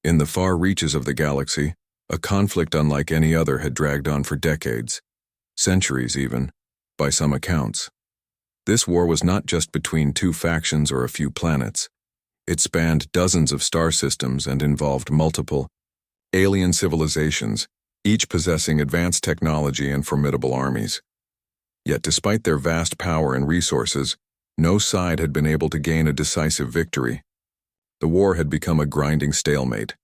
In the far reaches of the galaxy, a conflict unlike any other had dragged on for decades, centuries even, by some accounts. This war was not just between two factions or a few planets. It spanned dozens of star systems and involved multiple alien civilizations, each possessing advanced technology and formidable armies. Yet despite their vast power and resources, no side had been able to gain a decisive victory. The war had become a grinding stalemate,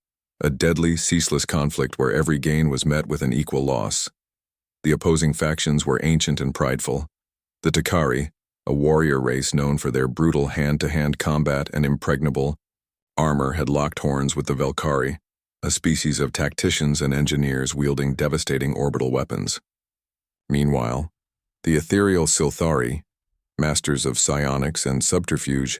a deadly, ceaseless conflict where every gain was met with an equal loss. The opposing factions were ancient and prideful. The Takari, a warrior race known for their brutal hand-to-hand combat and impregnable armor, had locked horns with the Velkari, a species of tacticians and engineers wielding devastating orbital weapons. Meanwhile, the ethereal Silthari, masters of psionics and subterfuge,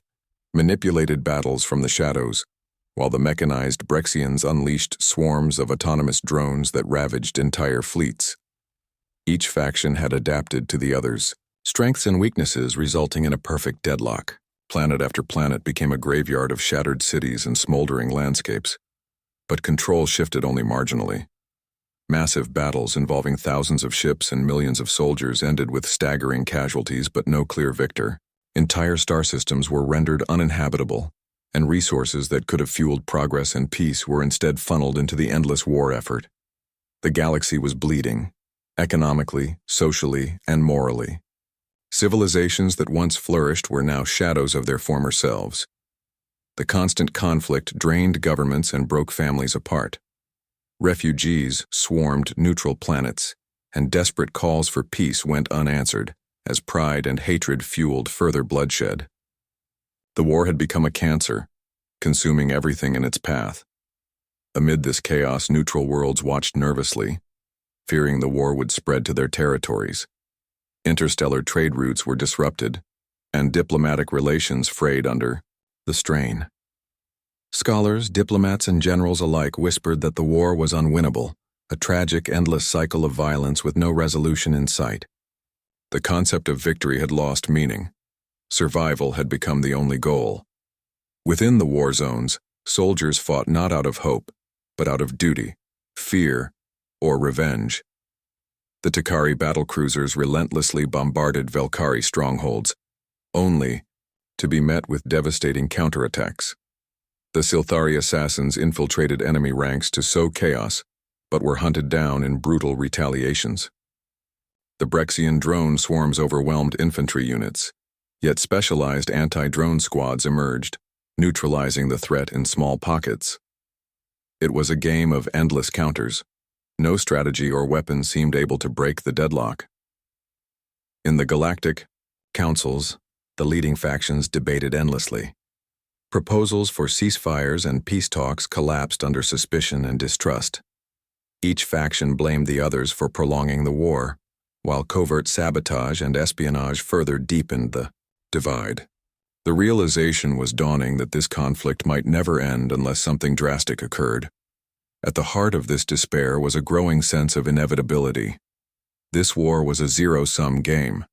manipulated battles from the shadows, while the mechanized Brexians unleashed swarms of autonomous drones that ravaged entire fleets. Each faction had adapted to the others, strengths and weaknesses resulting in a perfect deadlock. Planet after planet became a graveyard of shattered cities and smoldering landscapes. But control shifted only marginally. Massive battles involving thousands of ships and millions of soldiers ended with staggering casualties but no clear victor. Entire star systems were rendered uninhabitable, and resources that could have fueled progress and peace were instead funneled into the endless war effort. The galaxy was bleeding, economically, socially, and morally. Civilizations that once flourished were now shadows of their former selves. The constant conflict drained governments and broke families apart. Refugees swarmed neutral planets, and desperate calls for peace went unanswered, as pride and hatred fueled further bloodshed. The war had become a cancer, consuming everything in its path. Amid this chaos, neutral worlds watched nervously, fearing the war would spread to their territories. Interstellar trade routes were disrupted, and diplomatic relations frayed under the strain. Scholars, diplomats, and generals alike whispered that the war was unwinnable, a tragic, endless cycle of violence with no resolution in sight. The concept of victory had lost meaning. Survival had become the only goal. Within the war zones, soldiers fought not out of hope, but out of duty, fear, or revenge. The Takari battlecruisers relentlessly bombarded Velkari strongholds, only to be met with devastating counterattacks. The Silthari assassins infiltrated enemy ranks to sow chaos, but were hunted down in brutal retaliations. The Brexian drone swarms overwhelmed infantry units, yet specialized anti-drone squads emerged, neutralizing the threat in small pockets. It was a game of endless counters. No strategy or weapon seemed able to break the deadlock. In the galactic councils, the leading factions debated endlessly. Proposals for ceasefires and peace talks collapsed under suspicion and distrust. Each faction blamed the others for prolonging the war, while covert sabotage and espionage further deepened the divide. The realization was dawning that this conflict might never end unless something drastic occurred. At the heart of this despair was a growing sense of inevitability. This war was a zero-sum game,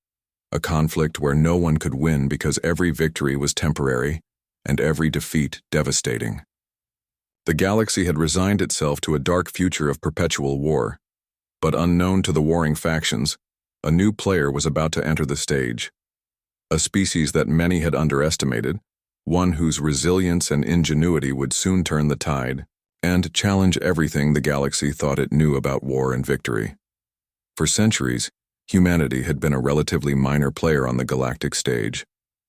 a conflict where no one could win because every victory was temporary and every defeat devastating. The galaxy had resigned itself to a dark future of perpetual war, but unknown to the warring factions, a new player was about to enter the stage. A species that many had underestimated, one whose resilience and ingenuity would soon turn the tide and challenge everything the galaxy thought it knew about war and victory. For centuries, humanity had been a relatively minor player on the galactic stage,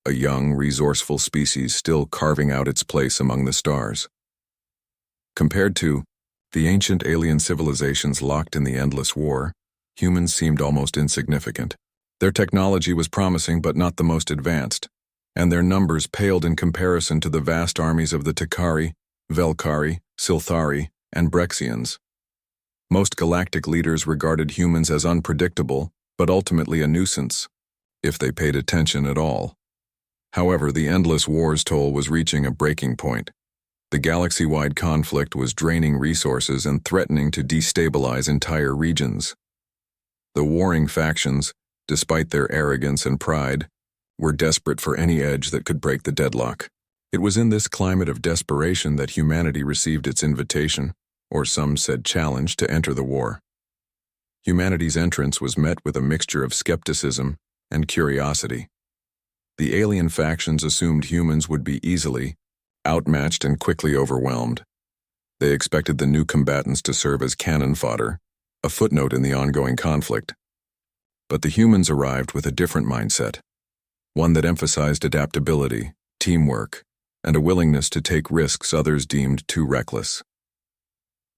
a young, resourceful species still carving out its place among the stars. Compared to the ancient alien civilizations locked in the endless war, humans seemed almost insignificant. Their technology was promising but not the most advanced, and their numbers paled in comparison to the vast armies of the Takari, Velkari, Silthari, and Brexians. Most galactic leaders regarded humans as unpredictable, but ultimately a nuisance, if they paid attention at all. However, the endless war's toll was reaching a breaking point. The galaxy-wide conflict was draining resources and threatening to destabilize entire regions. The warring factions, despite their arrogance and pride, were desperate for any edge that could break the deadlock. It was in this climate of desperation that humanity received its invitation, or some said challenge, to enter the war. Humanity's entrance was met with a mixture of skepticism and curiosity. The alien factions assumed humans would be easily outmatched and quickly overwhelmed. They expected the new combatants to serve as cannon fodder, a footnote in the ongoing conflict. But the humans arrived with a different mindset, one that emphasized adaptability, teamwork, and a willingness to take risks others deemed too reckless.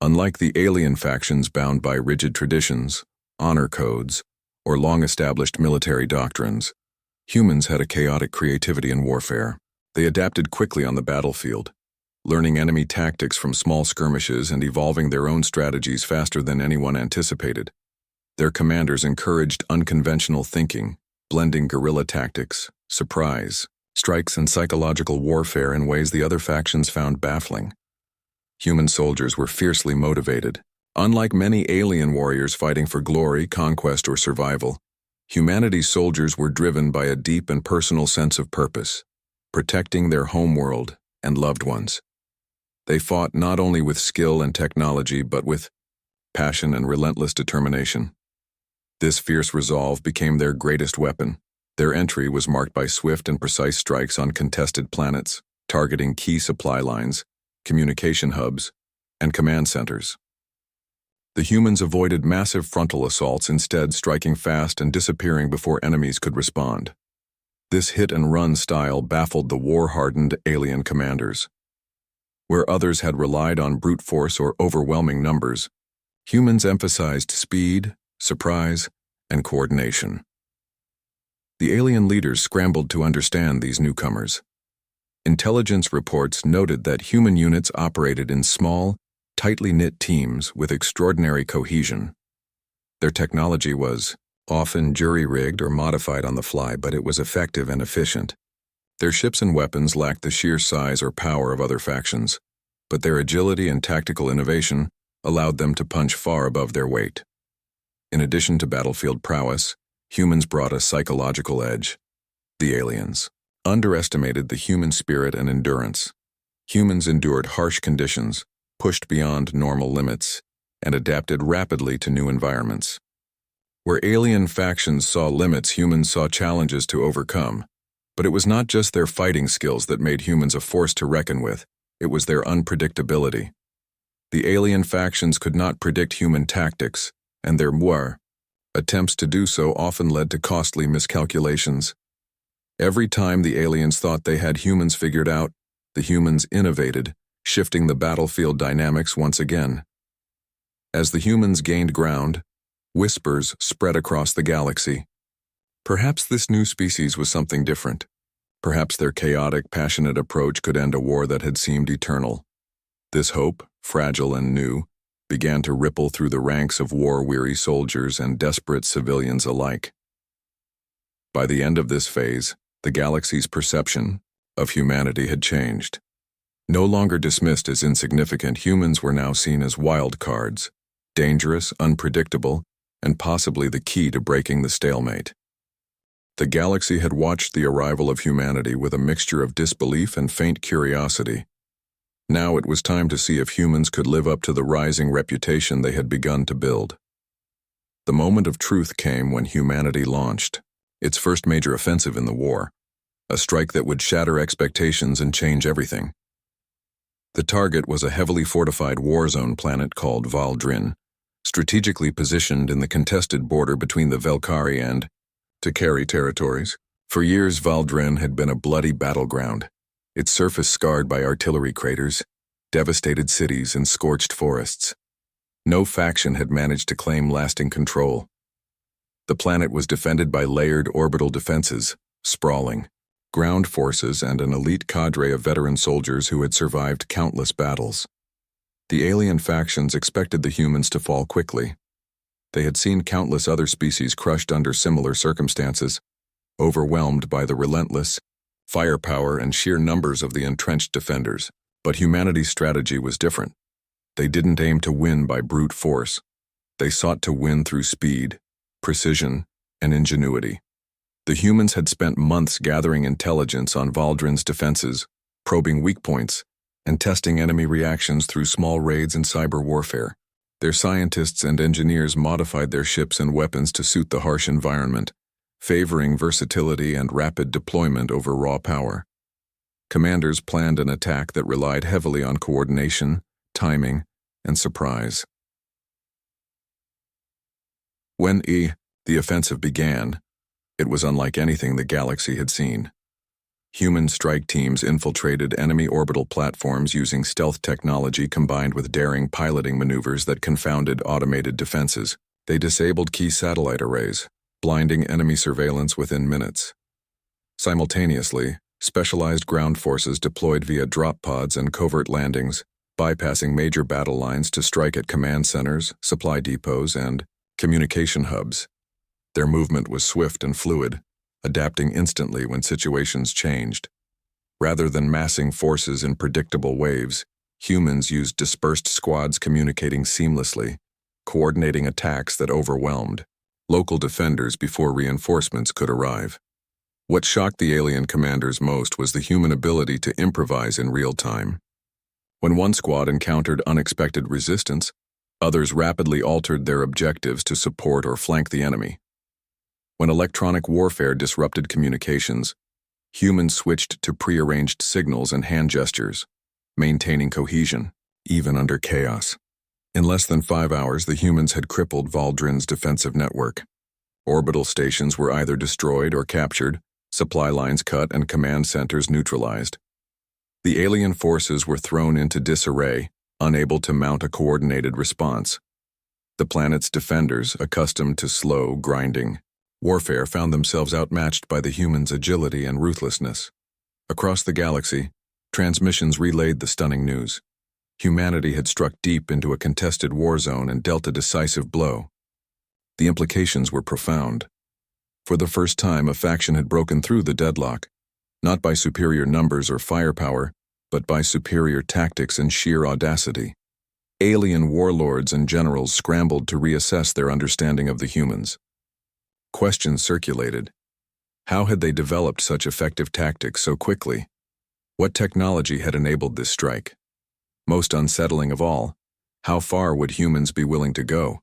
Unlike the alien factions bound by rigid traditions, honor codes, or long-established military doctrines, humans had a chaotic creativity in warfare. They adapted quickly on the battlefield, learning enemy tactics from small skirmishes and evolving their own strategies faster than anyone anticipated. Their commanders encouraged unconventional thinking, blending guerrilla tactics, surprise, strikes, and psychological warfare in ways the other factions found baffling. Human soldiers were fiercely motivated. Unlike many alien warriors fighting for glory, conquest, or survival, humanity's soldiers were driven by a deep and personal sense of purpose, protecting their homeworld and loved ones. They fought not only with skill and technology, but with passion and relentless determination. This fierce resolve became their greatest weapon. Their entry was marked by swift and precise strikes on contested planets, targeting key supply lines, communication hubs, and command centers. The humans avoided massive frontal assaults, instead striking fast and disappearing before enemies could respond. This hit-and-run style baffled the war-hardened alien commanders. Where others had relied on brute force or overwhelming numbers, humans emphasized speed, surprise, and coordination. The alien leaders scrambled to understand these newcomers. Intelligence reports noted that human units operated in small, tightly knit teams with extraordinary cohesion. Their technology was often jury-rigged or modified on the fly, but it was effective and efficient. Their ships and weapons lacked the sheer size or power of other factions, but their agility and tactical innovation allowed them to punch far above their weight. In addition to battlefield prowess, humans brought a psychological edge. The aliens underestimated the human spirit and endurance. Humans endured harsh conditions, pushed beyond normal limits, and adapted rapidly to new environments. Where alien factions saw limits, humans saw challenges to overcome. But it was not just their fighting skills that made humans a force to reckon with, it was their unpredictability. The alien factions could not predict human tactics, and their attempts to do so often led to costly miscalculations. Every time the aliens thought they had humans figured out, the humans innovated, shifting the battlefield dynamics once again. As the humans gained ground, whispers spread across the galaxy. Perhaps this new species was something different. Perhaps their chaotic, passionate approach could end a war that had seemed eternal. This hope, fragile and new, began to ripple through the ranks of war-weary soldiers and desperate civilians alike. By the end of this phase, the galaxy's perception of humanity had changed. No longer dismissed as insignificant, humans were now seen as wild cards, dangerous, unpredictable, and possibly the key to breaking the stalemate. The galaxy had watched the arrival of humanity with a mixture of disbelief and faint curiosity. Now it was time to see if humans could live up to the rising reputation they had begun to build. The moment of truth came when humanity launched its first major offensive in the war, a strike that would shatter expectations and change everything. The target was a heavily fortified war zone planet called Valdrin, strategically positioned in the contested border between the Velkari and Takari territories. For years, Valdrin had been a bloody battleground, its surface scarred by artillery craters, devastated cities, and scorched forests. No faction had managed to claim lasting control. The planet was defended by layered orbital defenses, sprawling ground forces, and an elite cadre of veteran soldiers who had survived countless battles. The alien factions expected the humans to fall quickly. They had seen countless other species crushed under similar circumstances, overwhelmed by the relentless firepower and sheer numbers of the entrenched defenders. But humanity's strategy was different. They didn't aim to win by brute force. They sought to win through speed, precision, and ingenuity. The humans had spent months gathering intelligence on Valdrin's defenses, probing weak points, and testing enemy reactions through small raids and cyber warfare. Their scientists and engineers modified their ships and weapons to suit the harsh environment, favoring versatility and rapid deployment over raw power. Commanders planned an attack that relied heavily on coordination, timing, and surprise. When the offensive began, it was unlike anything the galaxy had seen. Human strike teams infiltrated enemy orbital platforms using stealth technology combined with daring piloting maneuvers that confounded automated defenses. They disabled key satellite arrays, blinding enemy surveillance within minutes. Simultaneously, specialized ground forces deployed via drop pods and covert landings, bypassing major battle lines to strike at command centers, supply depots, and communication hubs. Their movement was swift and fluid, adapting instantly when situations changed. Rather than massing forces in predictable waves, humans used dispersed squads communicating seamlessly, coordinating attacks that overwhelmed local defenders before reinforcements could arrive. What shocked the alien commanders most was the human ability to improvise in real time. When one squad encountered unexpected resistance, others rapidly altered their objectives to support or flank the enemy. When electronic warfare disrupted communications, humans switched to prearranged signals and hand gestures, maintaining cohesion, even under chaos. In less than 5 hours, the humans had crippled Valdrin's defensive network. Orbital stations were either destroyed or captured, supply lines cut, and command centers neutralized. The alien forces were thrown into disarray, unable to mount a coordinated response. The planet's defenders, accustomed to slow, grinding warfare, found themselves outmatched by the humans' agility and ruthlessness. Across the galaxy, transmissions relayed the stunning news. Humanity had struck deep into a contested war zone and dealt a decisive blow. The implications were profound. For the first time, a faction had broken through the deadlock, not by superior numbers or firepower, but by superior tactics and sheer audacity. Alien warlords and generals scrambled to reassess their understanding of the humans. Questions circulated. How had they developed such effective tactics so quickly? What technology had enabled this strike? Most unsettling of all, how far would humans be willing to go?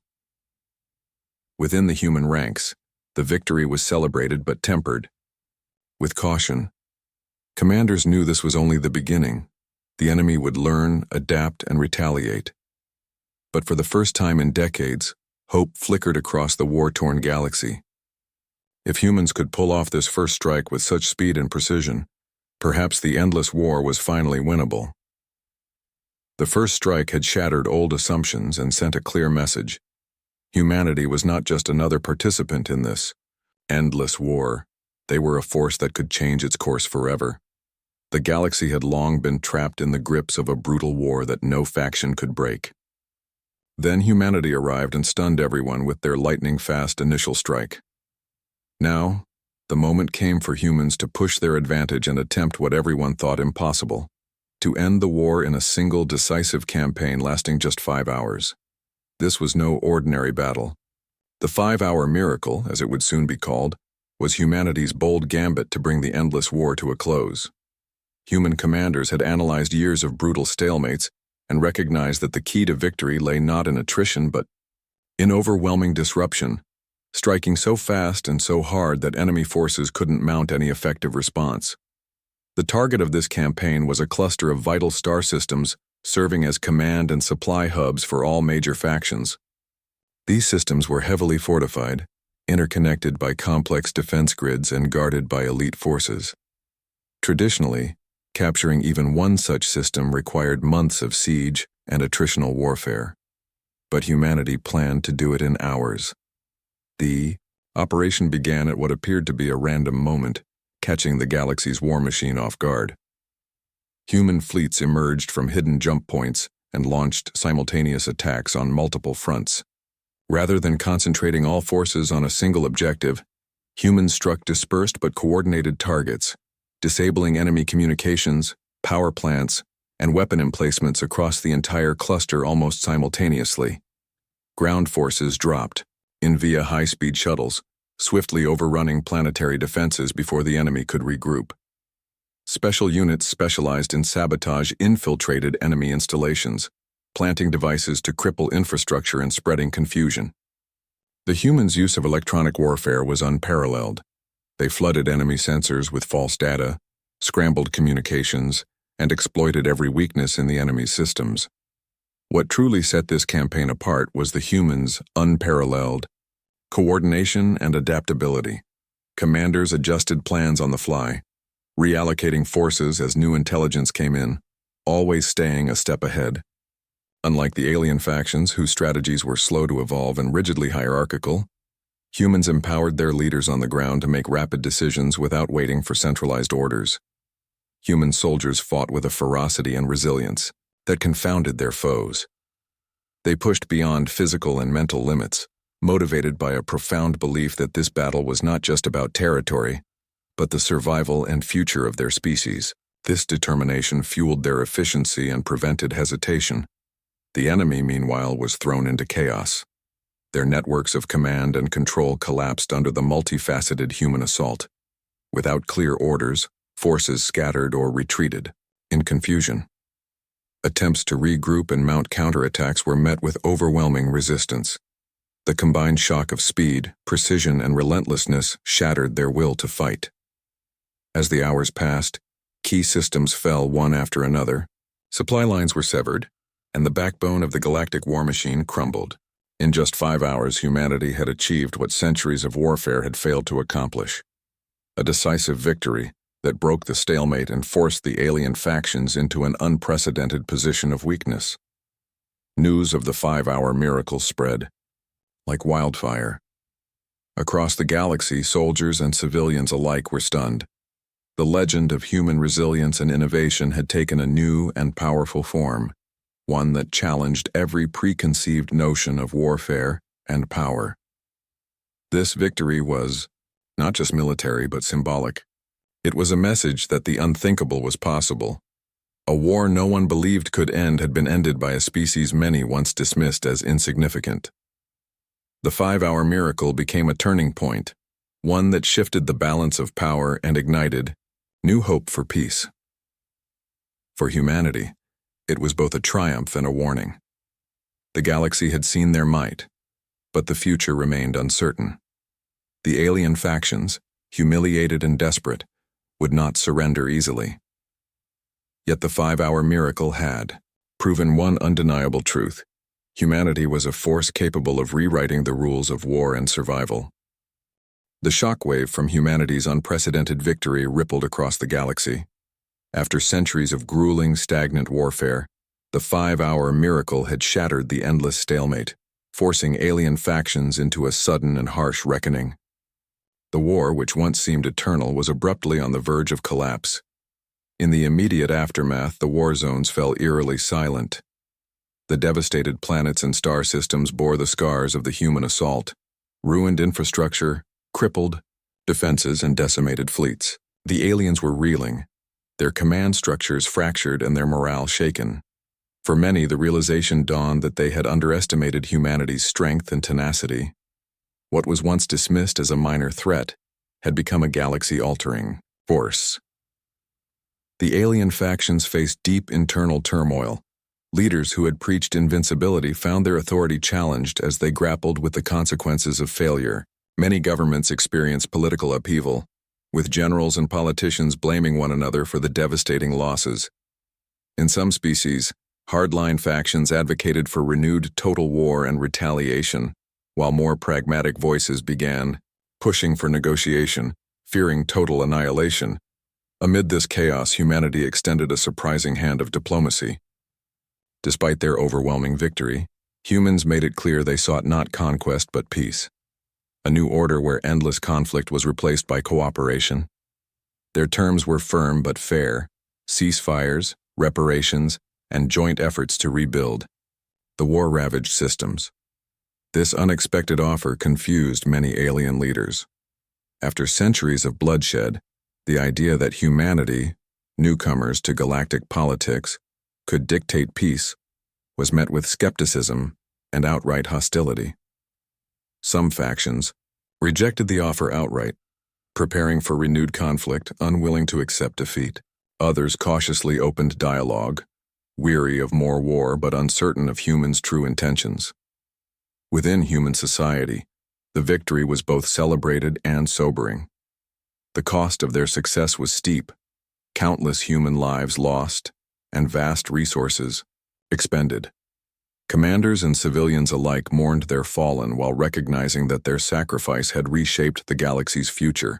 Within the human ranks, the victory was celebrated but tempered. With caution, commanders knew this was only the beginning. The enemy would learn, adapt, and retaliate. But for the first time in decades, hope flickered across the war-torn galaxy. If humans could pull off this first strike with such speed and precision, perhaps the endless war was finally winnable. The first strike had shattered old assumptions and sent a clear message. Humanity was not just another participant in this endless war. They were a force that could change its course forever. The galaxy had long been trapped in the grips of a brutal war that no faction could break. Then humanity arrived and stunned everyone with their lightning-fast initial strike. Now, the moment came for humans to push their advantage and attempt what everyone thought impossible: to end the war in a single decisive campaign lasting just 5 hours. This was no ordinary battle. The 5-hour miracle, as it would soon be called, was humanity's bold gambit to bring the endless war to a close. Human commanders had analyzed years of brutal stalemates and recognized that the key to victory lay not in attrition but in overwhelming disruption, striking so fast and so hard that enemy forces couldn't mount any effective response. The target of this campaign was a cluster of vital star systems serving as command and supply hubs for all major factions. These systems were heavily fortified, interconnected by complex defense grids and guarded by elite forces. Traditionally, capturing even one such system required months of siege and attritional warfare. But humanity planned to do it in hours. The operation began at what appeared to be a random moment, catching the galaxy's war machine off guard. Human fleets emerged from hidden jump points and launched simultaneous attacks on multiple fronts. Rather than concentrating all forces on a single objective, humans struck dispersed but coordinated targets, disabling enemy communications, power plants, and weapon emplacements across the entire cluster almost simultaneously. Ground forces dropped in via high-speed shuttles, swiftly overrunning planetary defenses before the enemy could regroup. Special units specialized in sabotage infiltrated enemy installations, planting devices to cripple infrastructure and spreading confusion. The humans' use of electronic warfare was unparalleled. They flooded enemy sensors with false data, scrambled communications, and exploited every weakness in the enemy's systems. What truly set this campaign apart was the humans' unparalleled coordination and adaptability. Commanders adjusted plans on the fly, reallocating forces as new intelligence came in, always staying a step ahead. Unlike the alien factions whose strategies were slow to evolve and rigidly hierarchical, humans empowered their leaders on the ground to make rapid decisions without waiting for centralized orders. Human soldiers fought with a ferocity and resilience that confounded their foes. They pushed beyond physical and mental limits, motivated by a profound belief that this battle was not just about territory, but the survival and future of their species. This determination fueled their efficiency and prevented hesitation. The enemy, meanwhile, was thrown into chaos. Their networks of command and control collapsed under the multifaceted human assault. Without clear orders, forces scattered or retreated, in confusion. Attempts to regroup and mount counterattacks were met with overwhelming resistance. The combined shock of speed, precision, and relentlessness shattered their will to fight. As the hours passed, key systems fell one after another, supply lines were severed, and the backbone of the galactic war machine crumbled. In just 5 hours, humanity had achieved what centuries of warfare had failed to accomplish. A decisive victory that broke the stalemate and forced the alien factions into an unprecedented position of weakness. News of the 5-hour miracle spread like wildfire. Across the galaxy, soldiers and civilians alike were stunned. The legend of human resilience and innovation had taken a new and powerful form, one that challenged every preconceived notion of warfare and power. This victory was not just military but symbolic. It was a message that the unthinkable was possible. A war no one believed could end had been ended by a species many once dismissed as insignificant. The 5-hour miracle became a turning point, one that shifted the balance of power and ignited new hope for peace. For humanity, it was both a triumph and a warning. The galaxy had seen their might, but the future remained uncertain. The alien factions, humiliated and desperate, would not surrender easily. Yet the 5-hour miracle had proven one undeniable truth. Humanity was a force capable of rewriting the rules of war and survival. The shockwave from humanity's unprecedented victory rippled across the galaxy. After centuries of grueling, stagnant warfare, the 5-hour miracle had shattered the endless stalemate, forcing alien factions into a sudden and harsh reckoning. The war, which once seemed eternal, was abruptly on the verge of collapse. In the immediate aftermath, the war zones fell eerily silent. The devastated planets and star systems bore the scars of the human assault: ruined infrastructure, crippled defenses, and decimated fleets. The aliens were reeling, their command structures fractured and their morale shaken. For many, the realization dawned that they had underestimated humanity's strength and tenacity. What was once dismissed as a minor threat had become a galaxy-altering force. The alien factions faced deep internal turmoil. Leaders who had preached invincibility found their authority challenged as they grappled with the consequences of failure. Many governments experienced political upheaval, with generals and politicians blaming one another for the devastating losses. In some species, hardline factions advocated for renewed total war and retaliation, while more pragmatic voices began pushing for negotiation, fearing total annihilation. Amid this chaos, humanity extended a surprising hand of diplomacy. Despite their overwhelming victory, humans made it clear they sought not conquest but peace. A new order where endless conflict was replaced by cooperation. Their terms were firm but fair: ceasefires, reparations, and joint efforts to rebuild the war-ravaged systems. This unexpected offer confused many alien leaders. After centuries of bloodshed, the idea that humanity, newcomers to galactic politics, could dictate peace was met with skepticism and outright hostility. Some factions rejected the offer outright, preparing for renewed conflict, unwilling to accept defeat. Others cautiously opened dialogue, weary of more war but uncertain of humans' true intentions. Within human society, the victory was both celebrated and sobering. The cost of their success was steep, countless human lives lost, and vast resources expended. Commanders and civilians alike mourned their fallen while recognizing that their sacrifice had reshaped the galaxy's future.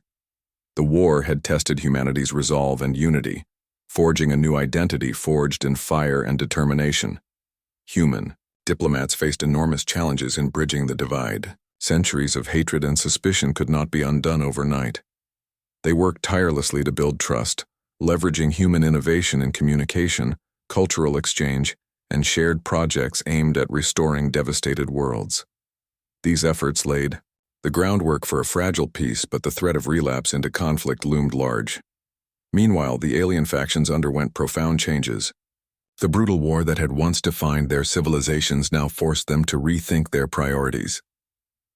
The war had tested humanity's resolve and unity, forging a new identity forged in fire and determination. Human diplomats faced enormous challenges in bridging the divide. Centuries of hatred and suspicion could not be undone overnight. They worked tirelessly to build trust, leveraging human innovation in communication, cultural exchange, and shared projects aimed at restoring devastated worlds. These efforts laid the groundwork for a fragile peace, but the threat of relapse into conflict loomed large. Meanwhile, the alien factions underwent profound changes. The brutal war that had once defined their civilizations now forced them to rethink their priorities.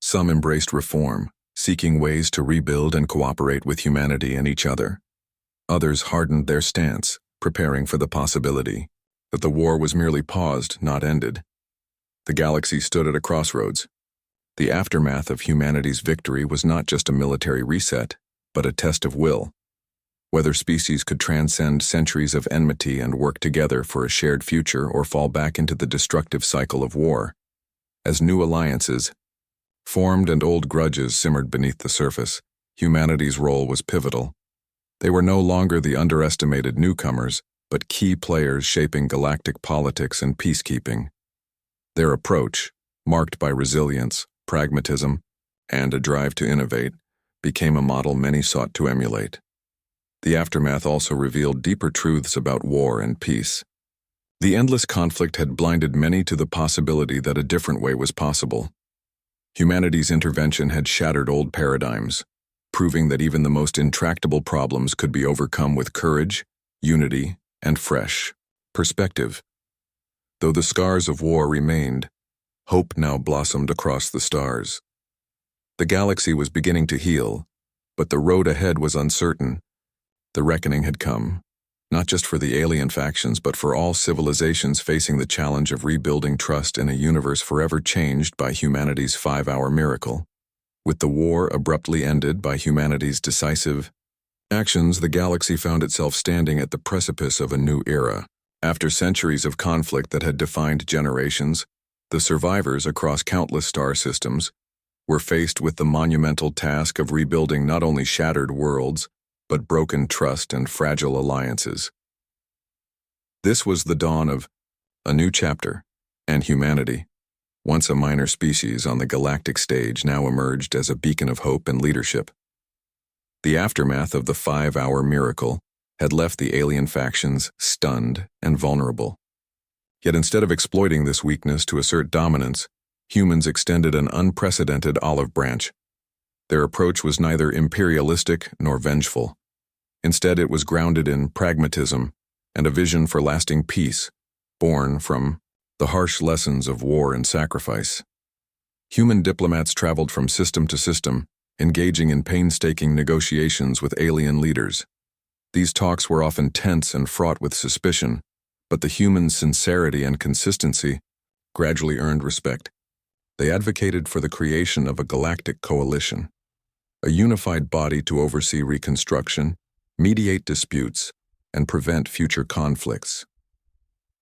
Some embraced reform, seeking ways to rebuild and cooperate with humanity and each other. Others hardened their stance, preparing for the possibility that the war was merely paused, not ended. The galaxy stood at a crossroads. The aftermath of humanity's victory was not just a military reset, but a test of will. Whether species could transcend centuries of enmity and work together for a shared future or fall back into the destructive cycle of war. As new alliances formed and old grudges simmered beneath the surface, humanity's role was pivotal. They were no longer the underestimated newcomers, but key players shaping galactic politics and peacekeeping. Their approach, marked by resilience, pragmatism, and a drive to innovate, became a model many sought to emulate. The aftermath also revealed deeper truths about war and peace. The endless conflict had blinded many to the possibility that a different way was possible. Humanity's intervention had shattered old paradigms, proving that even the most intractable problems could be overcome with courage, unity, and fresh perspective. Though the scars of war remained, hope now blossomed across the stars. The galaxy was beginning to heal, but the road ahead was uncertain. The reckoning had come, not just for the alien factions but for all civilizations facing the challenge of rebuilding trust in a universe forever changed by humanity's 5-hour miracle. With the war abruptly ended by humanity's decisive actions, the galaxy found itself standing at the precipice of a new era. After centuries of conflict that had defined generations, the survivors across countless star systems were faced with the monumental task of rebuilding not only shattered worlds, but broken trust and fragile alliances. This was the dawn of a new chapter, and humanity, once a minor species on the galactic stage, now emerged as a beacon of hope and leadership. The aftermath of the 5-hour miracle had left the alien factions stunned and vulnerable. Yet instead of exploiting this weakness to assert dominance, humans extended an unprecedented olive branch. Their approach was neither imperialistic nor vengeful. Instead, it was grounded in pragmatism and a vision for lasting peace, born from the harsh lessons of war and sacrifice. Human diplomats traveled from system to system, engaging in painstaking negotiations with alien leaders. These talks were often tense and fraught with suspicion, but the humans' sincerity and consistency gradually earned respect. They advocated for the creation of a galactic coalition, a unified body to oversee reconstruction, mediate disputes, and prevent future conflicts.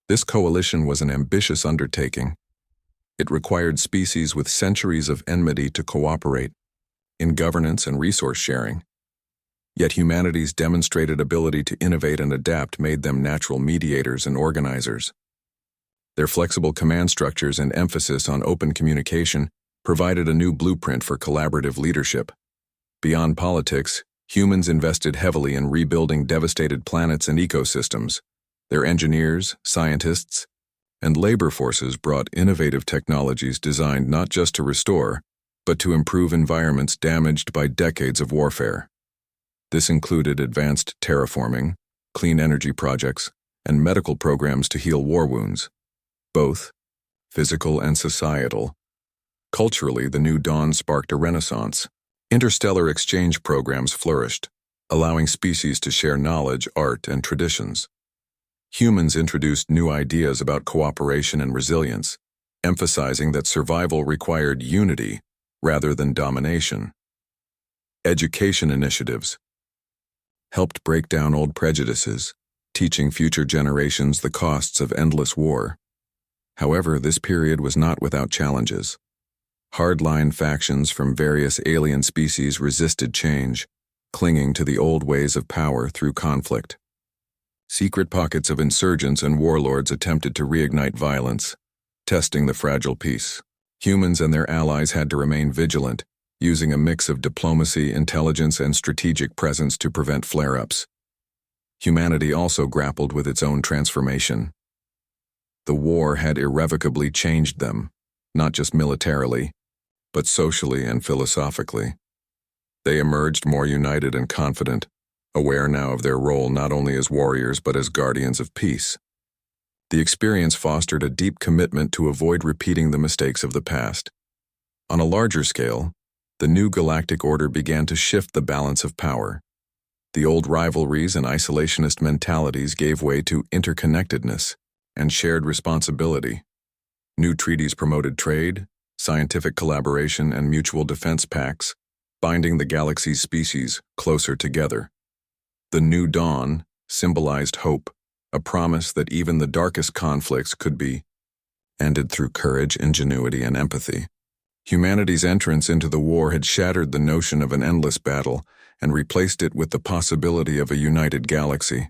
This coalition was an ambitious undertaking. It required species with centuries of enmity to cooperate in governance and resource sharing. Yet humanity's demonstrated ability to innovate and adapt made them natural mediators and organizers. Their flexible command structures and emphasis on open communication provided a new blueprint for collaborative leadership. Beyond politics, humans invested heavily in rebuilding devastated planets and ecosystems. Their engineers, scientists, and labor forces brought innovative technologies designed not just to restore, but to improve environments damaged by decades of warfare. This included advanced terraforming, clean energy projects, and medical programs to heal war wounds, both physical and societal. Culturally, the new dawn sparked a renaissance. Interstellar exchange programs flourished, allowing species to share knowledge, art, and traditions. Humans introduced new ideas about cooperation and resilience, emphasizing that survival required unity rather than domination. Education initiatives helped break down old prejudices, teaching future generations the costs of endless war. However, this period was not without challenges. Hardline factions from various alien species resisted change, clinging to the old ways of power through conflict. Secret pockets of insurgents and warlords attempted to reignite violence, testing the fragile peace. Humans and their allies had to remain vigilant, using a mix of diplomacy, intelligence, and strategic presence to prevent flare-ups. Humanity also grappled with its own transformation. The war had irrevocably changed them, not just militarily, but socially and philosophically. They emerged more united and confident, aware now of their role not only as warriors but as guardians of peace. The experience fostered a deep commitment to avoid repeating the mistakes of the past. On a larger scale, the new galactic order began to shift the balance of power. The old rivalries and isolationist mentalities gave way to interconnectedness and shared responsibility. New treaties promoted trade, scientific collaboration, and mutual defense pacts, binding the galaxy's species closer together. The new dawn symbolized hope, a promise that even the darkest conflicts could be ended through courage, ingenuity, and empathy. Humanity's entrance into the war had shattered the notion of an endless battle and replaced it with the possibility of a united galaxy.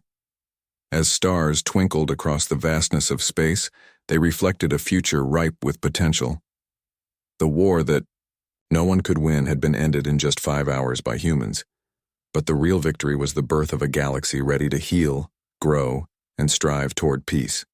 As stars twinkled across the vastness of space, they reflected a future ripe with potential. The war that no one could win had been ended in just 5 hours by humans. But the real victory was the birth of a galaxy ready to heal, grow, and strive toward peace.